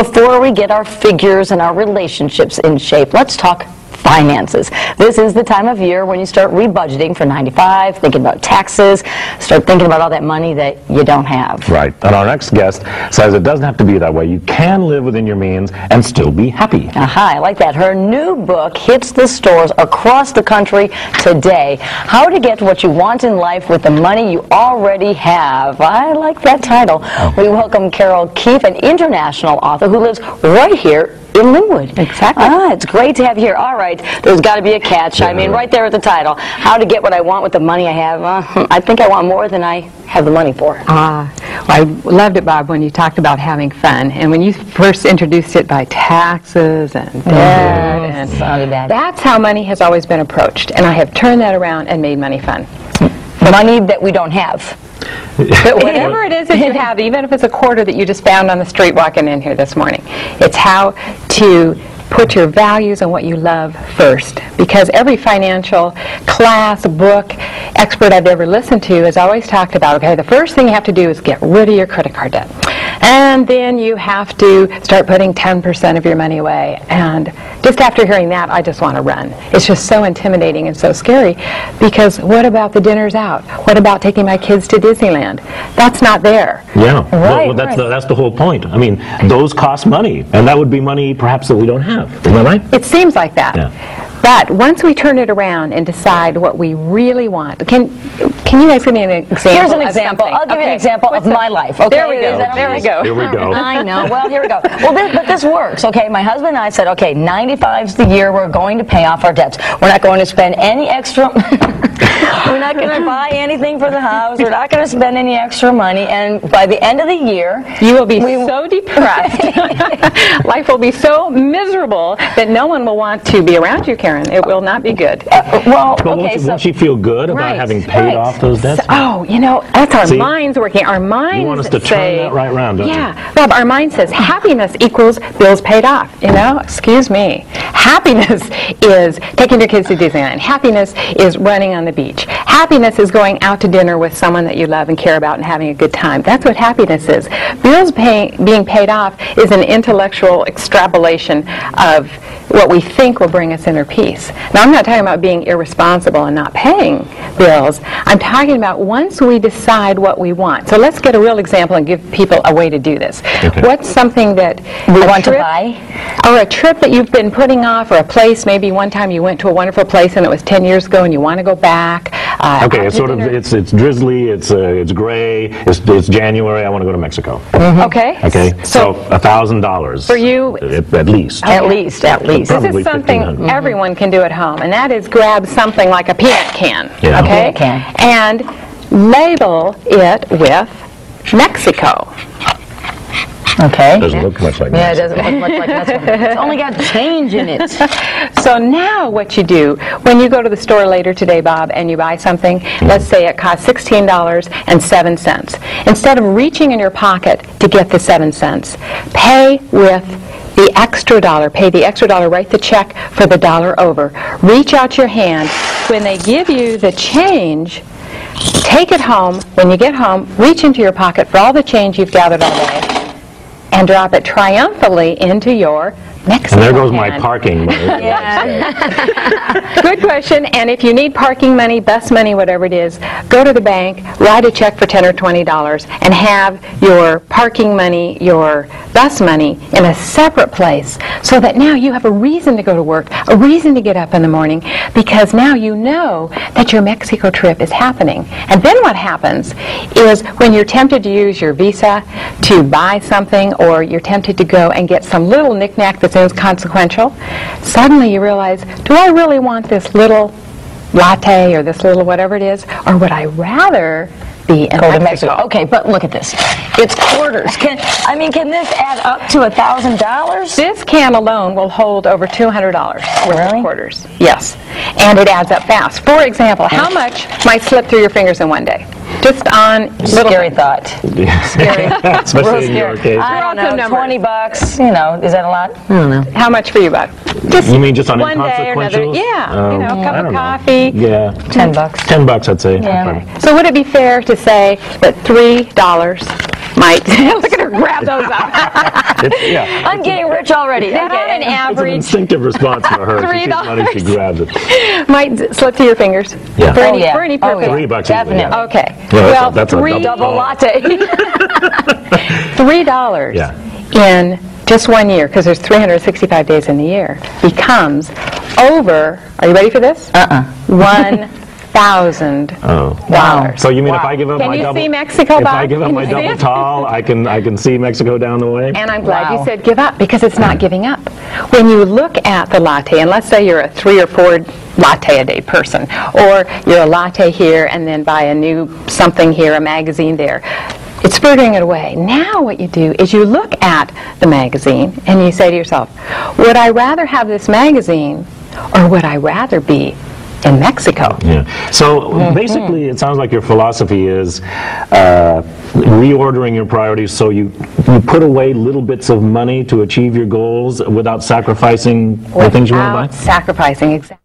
before we get our figures and our relationships in shape, let's talk finances. This is the time of year when you start rebudgeting for 95, thinking about taxes, start thinking about all that money that you don't have. Right. And our next guest says it doesn't have to be that way. You can live within your means and still be happy. Aha, I like that. Her new book hits the stores across the country today. How to Get What You Want in Life with the Money You Already Have. I like that title. We welcome Carol Keefe, an international author who lives right here in Linwood. Exactly. It's great to have you here. All right, there's got to be a catch. I mean, right there at the title. How to get what I want with the money I have. I think I want more than I have the money for. Well, I loved it, Bob, when you talked about having fun. And when you first introduced it by taxes and debt. And sounded bad. That's how money has always been approached. And I have turned that around and made money fun. Money that we don't have. But whatever it is that you have, even if it's a quarter that you just found on the street walking in here this morning, it's how to put your values and what you love first. Because every financial class, book, expert I've ever listened to has always talked about, okay, the first thing you have to do is get rid of your credit card debt. And then you have to start putting 10% of your money away. And just after hearing that, I just want to run. It's just so intimidating and so scary, because what about the dinners out? What about taking my kids to Disneyland? That's not there. Yeah, Right, well, that's the whole point. I mean, those cost money, and that would be money perhaps that we don't have. Isn't that right? It seems like that. Yeah. But once we turn it around and decide what we really want, can you guys give me an example? Here's an of example. something? I'll give you an example of my life. Okay? There we go. Is that There we okay? go. Here we go. I know. Well, here we go. Well, but this works, okay? My husband and I said, okay, 95's the year we're going to pay off our debts. We're not going to spend any extra... We're not going to buy anything for the house. We're not going to spend any extra money. And by the end of the year... You will be so depressed. Life will be so miserable that no one will want to be around you, Karen. It will not be good. Well, But okay, won't you feel good about Right, having paid off those debts? Oh, you know, that's our See? minds working. Our minds You want us to say, turn that right around, don't you? Yeah, Bob, our mind says happiness equals bills paid off. You know, excuse me. Happiness is taking your kids to Disneyland. Happiness is running on the beach. Happiness is going out to dinner with someone that you love and care about and having a good time. That's what happiness is. Bills being paid off is an intellectual extrapolation of what we think will bring us inner peace. Now, I'm not talking about being irresponsible and not paying bills. I'm talking about once we decide what we want. So let's get a real example and give people a way to do this. Okay. What's something that we want to buy? Or a trip that you've been putting off, or a place, maybe one time you went to a wonderful place and it was 10 years ago and you want to go back. Okay, it's sort of, it's drizzly, it's gray, it's January, I want to go to Mexico. Okay. Okay, so $1,000. For you- At least. At least. This Probably is something 1,500. everyone can do at home, and that is grab something like a peanut can, Yeah. okay? Peanut can. And label it with Mexico. Okay. Doesn't look much like Yeah, it that. doesn't look much like that. It's only got change in it. So now what you do, when you go to the store later today, Bob, and you buy something, let's say it costs $16.07. Instead of reaching in your pocket to get the 7 cents, pay with the extra dollar. Pay the extra dollar, write the check for the dollar over. Reach out your hand. When they give you the change, take it home. When you get home, reach into your pocket for all the change you've gathered all day and drop it triumphantly into your Mexico And there goes my hand. parking money. Good question. And if you need parking money, bus money, whatever it is, go to the bank, write a check for $10 or $20, and have your parking money, your bus money in a separate place, so that now you have a reason to go to work, a reason to get up in the morning, because now you know that your Mexico trip is happening. And then what happens is when you're tempted to use your Visa to buy something, or you're tempted to go and get some little knickknack that's inconsequential, suddenly you realize, do I really want this little latte or this little whatever it is, or would I rather be in Go to Mexico? Mexico. Okay, but look at this. It's quarters. Can this add up to $1,000? This can alone will hold over $200 worth Really? of quarters. Yes, and it adds up fast. For example, how much might slip through your fingers in one day? Just on little Scary things. thought. Scary. Especially in your case. I don't Lots of know, numbers. $20, you know, is that a lot? I don't know. How much for you, Bob? Just You mean just on one day or another. inconsequentials? Yeah, you know, a I cup of don't know. coffee. Yeah. $10. $10, I'd say. Yeah. Okay. So would it be fair to say that $3 might look at better grab those up. Yeah. I'm getting rich already. That on an It's an average instinctive response for her. She sees money, she grabs it. might slip through your fingers. Yeah. For Oh, any, yeah. for any Oh, purpose. yeah. $3 Definitely. easily, yeah. Okay. Yeah, well, that's a three Double latte. $3 Yeah. in just 1 year, because there's 365 days in the year, becomes over, are you ready for this? $1,000. Oh. Wow. So you mean if I give up Can my you double... see Mexico, If Bob? I give up Can my you see double it? tall, I can see Mexico down the way? And I'm glad Wow. you said give up, because it's not giving up. When you look at the latte, and let's say you're a 3 or 4 latte a day person, or you're a latte here and then buy a new something here, a magazine there, it's frittering it away. Now what you do is you look at the magazine and you say to yourself, would I rather have this magazine or would I rather be in Mexico? Yeah. So basically, it sounds like your philosophy is reordering your priorities so you put away little bits of money to achieve your goals without sacrificing the things you want to buy? Without sacrificing, exactly.